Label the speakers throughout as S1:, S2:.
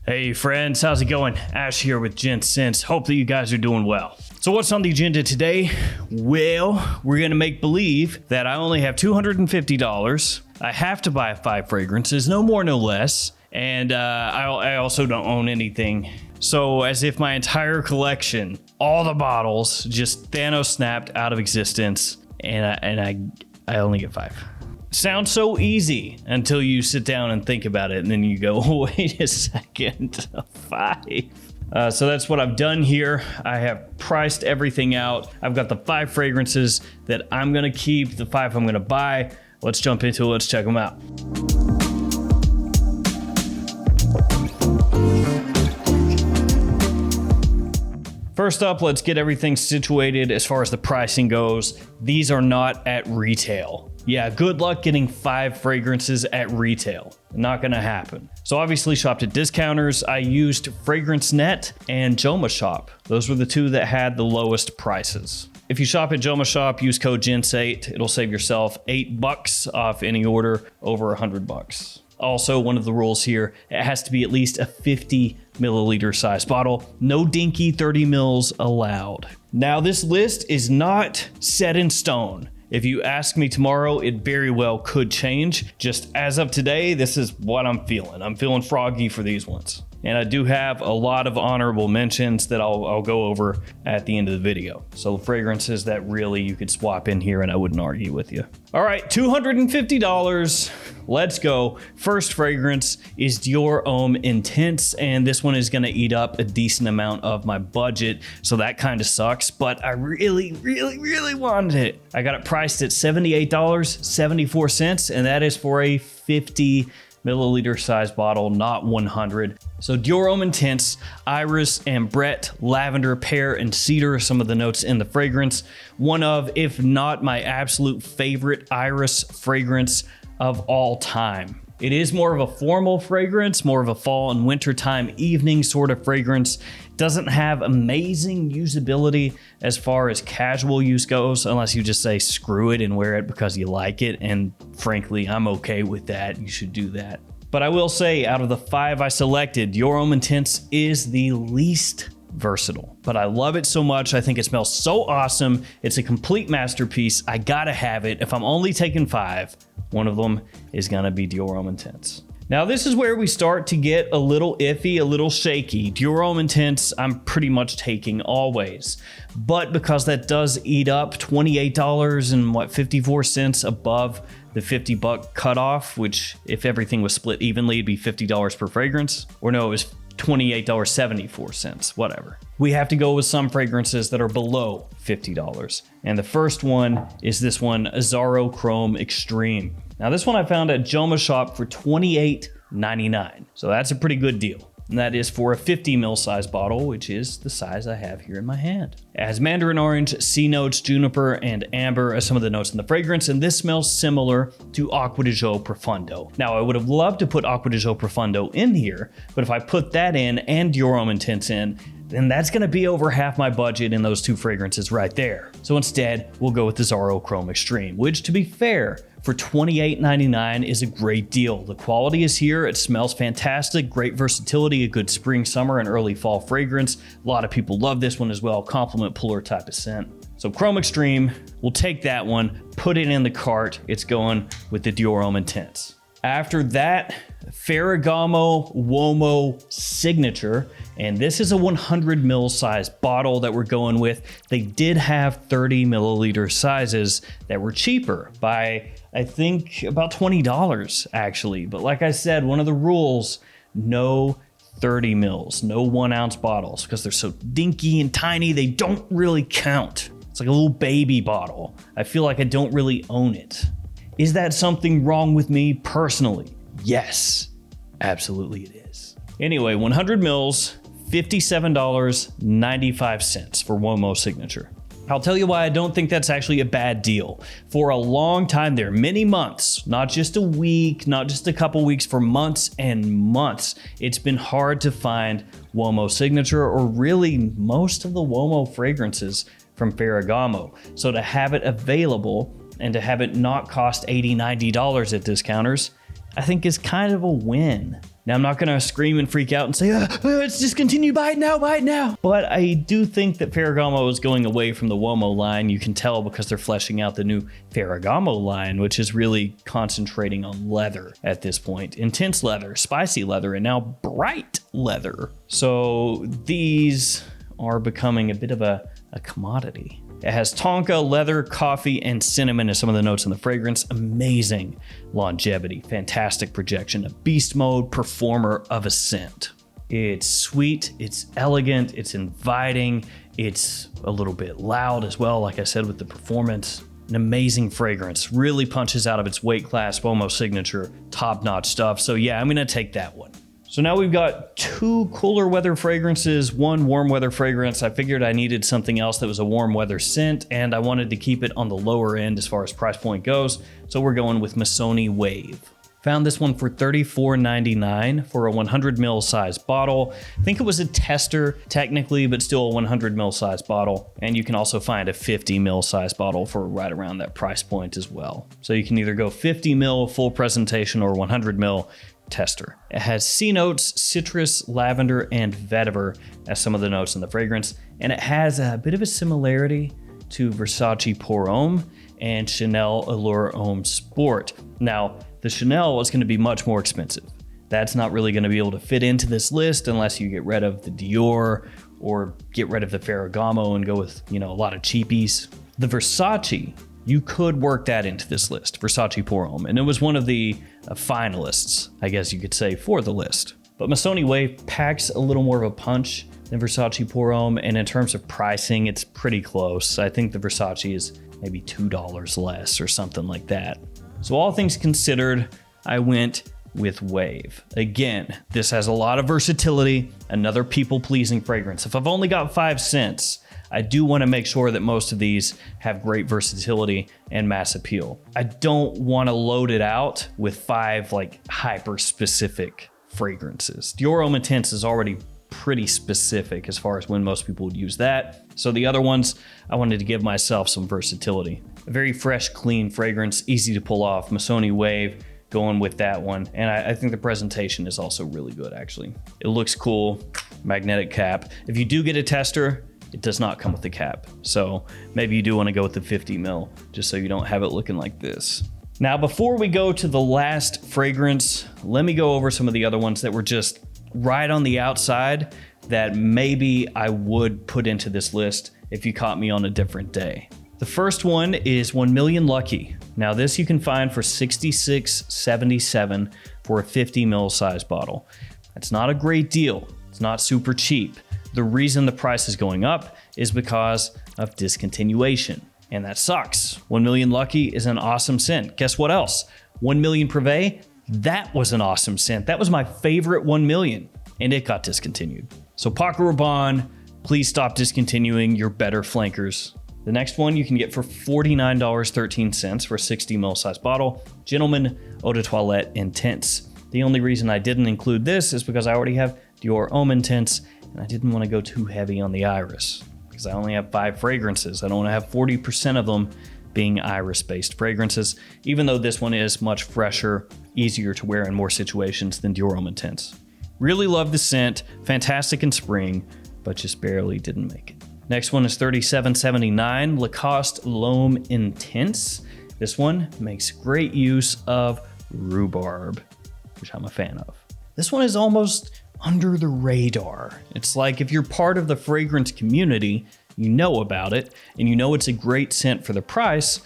S1: Hey friends, how's it going? Ash here with Gents. Hope that you guys are doing well. So what's on the agenda today? Well, we're gonna make believe that I only have $250. I have to buy 5 fragrances, no more, no less. And I also don't own anything. So as if my entire collection, all the bottles, just Thanos snapped out of existence, and I only get 5. Sounds so easy until you sit down and think about it, and then you go, wait a second, 5. So that's what I've done here. I have priced everything out. I've got the 5 fragrances that I'm gonna keep, the 5 I'm gonna buy. Let's jump into it, let's check them out. First up, let's get everything situated as far as the pricing goes. These are not at retail. Yeah, good luck getting 5 fragrances at retail. Not gonna happen. So obviously shopped at discounters. I used FragranceNet and Joma Shop. Those were the 2 that had the lowest prices. If you shop at Joma Shop, use code GENTS8. It'll save yourself $8 off any order over $100. Also, one of the rules here, it has to be at least a 50 milliliter size bottle. No dinky 30 mils allowed. Now, this list is not set in stone. If you ask me tomorrow, it very well could change. Just as of today, this is what I'm feeling. I'm feeling froggy for these ones. And I do have a lot of honorable mentions that I'll go over at the end of the video. So fragrances that really you could swap in here and I wouldn't argue with you. All right, $250. Let's go. First fragrance is Dior Homme Intense, and this one is gonna eat up a decent amount of my budget, so that kind of sucks, but I really wanted it. I got it priced at $78.74, and that is for a 50 milliliter size bottle, not 100. So Dior Homme Intense, iris, ambrette, lavender, pear, and cedar are some of the notes in the fragrance. One of, if not my absolute favorite iris fragrance of all time. It is more of a formal fragrance, more of a fall and wintertime evening sort of fragrance. Doesn't have amazing usability as far as casual use goes, unless you just say screw it and wear it because you like it. And frankly, I'm okay with that. You should do that. But I will say, out of the 5 I selected, Dior Homme Intense is the least versatile, but I love it so much. I think it smells so awesome. It's a complete masterpiece. I gotta have it. If I'm only taking 5, one of them is gonna be Dior Homme Intense. Now this is where we start to get a little iffy, a little shaky. Dior Homme Intense, I'm pretty much taking always. But because that does eat up $28.54 above the $50 cutoff, which if everything was split evenly, it'd be $50 per fragrance. Or no, it was $28.74, whatever. We have to go with some fragrances that are below $50. And the first one is this one, Azzaro Chrome Extreme. Now this one I found at Joma Shop for $28.99. So that's a pretty good deal. And that is for a 50 ml size bottle, which is the size I have here in my hand. It has mandarin orange, sea notes, juniper, and amber as some of the notes in the fragrance, and this smells similar to Acqua di Gio Profondo. Now, I would have loved to put Acqua di Gio Profondo in here, but if I put that in and Dior Homme Intense in, then that's gonna be over half my budget in those 2 fragrances right there. So instead, we'll go with the Azzaro Chrome Extreme, which to be fair, for $28.99 is a great deal. The quality is here, it smells fantastic, great versatility, a good spring, summer, and early fall fragrance. A lot of people love this one as well, compliment puller type of scent. So Chrome Extreme, we'll take that one, put it in the cart. It's going with the Dior Homme Intense. After that, Ferragamo Uomo Signature, and this is a 100 ml size bottle that we're going with. They did have 30 milliliter sizes that were cheaper by, I think, about $20 actually. But like I said, one of the rules, no 30 mils, no 1 ounce bottles, because they're so dinky and tiny, they don't really count. It's like a little baby bottle. I feel like I don't really own it. Is that something wrong with me personally? Yes, absolutely it is. Anyway, 100 mils, $57.95 for Uomo Signature. I'll tell you why I don't think that's actually a bad deal. For a long time there, many months, not just a week, not just a couple weeks, for months and months, it's been hard to find Uomo Signature, or really most of the Uomo fragrances from Ferragamo. So to have it available and to have it not cost $80, $90 at discounters, I think is kind of a win. Now, I'm not going to scream and freak out and say, it's discontinued, buy it now, buy it now. But I do think that Ferragamo is going away from the Uomo line. You can tell because they're fleshing out the new Ferragamo line, which is really concentrating on leather at this point. Intense leather, spicy leather, and now bright leather. So these are becoming a bit of a commodity. It has tonka, leather, coffee, and cinnamon as some of the notes in the fragrance. Amazing longevity, fantastic projection, a beast mode performer of a scent. It's sweet, it's elegant, it's inviting, it's a little bit loud as well, like I said, with the performance. An amazing fragrance, really punches out of its weight class, Uomo signature, top-notch stuff. So yeah, I'm gonna take that one. So now we've got 2 cooler weather fragrances, 1 warm weather fragrance. I figured I needed something else that was a warm weather scent, and I wanted to keep it on the lower end as far as price point goes. So we're going with Missoni Wave. Found this one for $34.99 for a 100 ml size bottle. I think it was a tester technically, but still a 100 ml size bottle. And you can also find a 50 ml size bottle for right around that price point as well. So you can either go 50 ml full presentation or 100 ml tester. It has C notes, citrus, lavender, and vetiver as some of the notes in the fragrance. And it has a bit of a similarity to Versace Pour Homme and Chanel Allure Homme Sport. Now, the Chanel is going to be much more expensive. That's not really going to be able to fit into this list unless you get rid of the Dior or get rid of the Ferragamo and go with, a lot of cheapies. The Versace, you could work that into this list, Versace Pour Homme, and it was one of the finalists, I guess you could say, for the list. But Missoni Wave packs a little more of a punch than Versace Pour Homme, and in terms of pricing, it's pretty close. I think the Versace is maybe $2 less or something like that. So all things considered, I went with Wave. Again, this has a lot of versatility, another people-pleasing fragrance. If I've only got 5 cents, I do want to make sure that most of these have great versatility and mass appeal. I don't want to load it out with 5 hyper-specific fragrances. Dior Homme Intense is already pretty specific as far as when most people would use that. So the other ones, I wanted to give myself some versatility. A very fresh, clean fragrance, easy to pull off. Missoni Wave, going with that one. And I think the presentation is also really good, actually. It looks cool, magnetic cap. If you do get a tester, it does not come with the cap. So maybe you do want to go with the 50 ml, just so you don't have it looking like this. Now, before we go to the last fragrance, let me go over some of the other ones that were just right on the outside that maybe I would put into this list if you caught me on a different day. The first one is 1 Million Lucky. Now this you can find for $66.77 for a 50 ml size bottle. That's not a great deal. It's not super cheap. The reason the price is going up is because of discontinuation, and that sucks. 1 Million Lucky is an awesome scent. Guess what else? 1 Million Privé, that was an awesome scent. That was my favorite 1 Million, and it got discontinued. So Paco Rabanne, please stop discontinuing your better flankers. The next one you can get for $49.13 for a 60 ml size bottle. Gentleman Eau de Toilette Intense. The only reason I didn't include this is because I already have Dior Homme Intense, and I didn't want to go too heavy on the iris because I only have 5 fragrances. I don't want to have 40% of them being iris-based fragrances, even though this one is much fresher, easier to wear in more situations than Dior Homme Intense. Really love the scent, fantastic in spring, but just barely didn't make it. Next one is $37.79, Lacoste L'Homme Intense. This one makes great use of rhubarb, which I'm a fan of. This one is almost under the radar. It's like if you're part of the fragrance community, you know about it, and you know it's a great scent for the price,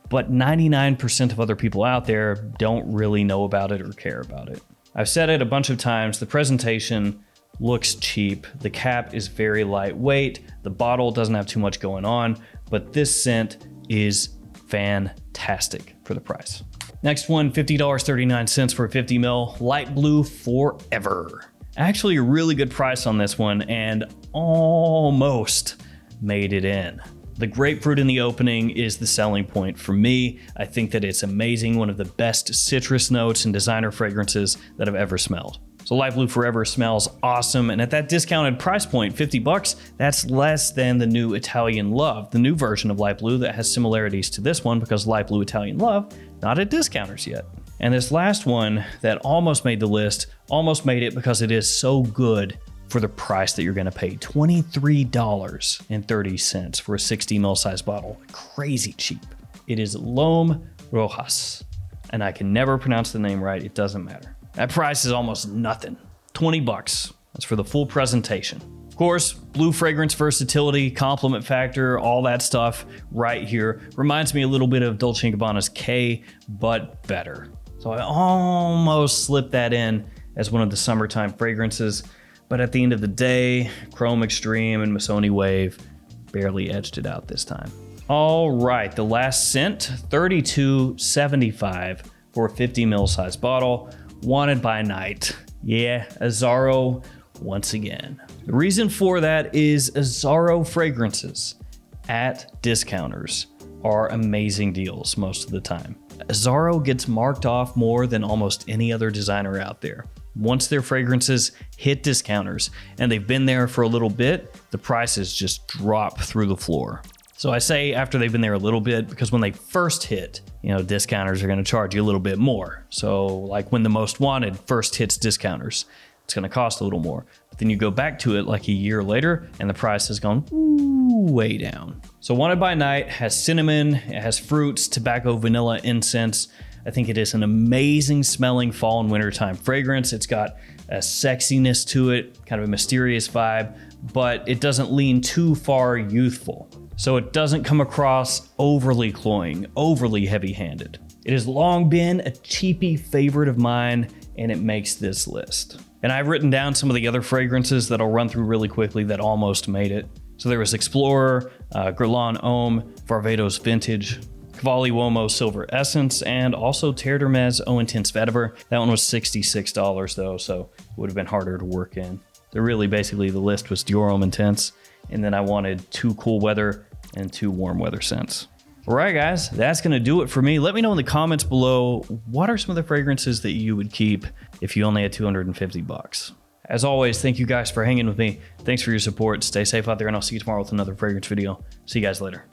S1: but 99% of other people out there don't really know about it or care about it. I've said it a bunch of times, the presentation looks cheap, the cap is very lightweight, the bottle doesn't have too much going on, but this scent is fantastic for the price. Next one, $50.39 for a 50 ml, Light Blue Forever. Actually a really good price on this one and almost made it in. The grapefruit in the opening is the selling point for me. I think that it's amazing, one of the best citrus notes and designer fragrances that I've ever smelled. So Light Blue Forever smells awesome, and at that discounted price point, $50, that's less than the new Italian Love, the new version of Light Blue that has similarities to this one because Light Blue Italian Love, not at discounters yet. And this last one that almost made the list, almost made it because it is so good for the price that you're gonna pay. $23.30 for a 60 ml size bottle. Crazy cheap. It is L'Homme Rojas. And I can never pronounce the name right, it doesn't matter. That price is almost nothing. 20 bucks. That's for the full presentation. Of course, blue fragrance versatility, compliment factor, all that stuff right here. Reminds me a little bit of Dolce & Gabbana's K, but better. So I almost slipped that in as one of the summertime fragrances, but at the end of the day, Chrome Extreme and Missoni Wave barely edged it out this time. All right, the last scent, $32.75 for a 50 ml size bottle, wanted by night. Yeah, Azzaro once again. The reason for that is Azzaro fragrances at discounters are amazing deals most of the time. Azzaro gets marked off more than almost any other designer out there. Once their fragrances hit discounters and they've been there for a little bit, the prices just drop through the floor. So I say after they've been there a little bit because when they first hit, discounters are going to charge you a little bit more. So like when the Most Wanted first hits discounters, it's going to cost a little more. But then you go back to it like a year later and the price has gone way down. So Wanted by Night has cinnamon, it has fruits, tobacco, vanilla, incense. I think it is an amazing smelling fall and wintertime fragrance. It's got a sexiness to it, kind of a mysterious vibe, but it doesn't lean too far youthful. So it doesn't come across overly cloying, overly heavy-handed. It has long been a cheapy favorite of mine, and it makes this list. And I've written down some of the other fragrances that I'll run through really quickly that almost made it. So there was Explorer, Guerlain Homme, Varvatos Vintage, Cavalli Uomo Silver Essence, and also Terre d'Hermès Eau Intense Vetiver. That one was $66 though, so it would have been harder to work in. Basically the list was Dior Homme Intense, and then I wanted 2 cool weather and 2 warm weather scents. All right, guys, that's gonna do it for me. Let me know in the comments below, what are some of the fragrances that you would keep if you only had 250 bucks? As always, thank you guys for hanging with me. Thanks for your support. Stay safe out there, and I'll see you tomorrow with another fragrance video. See you guys later.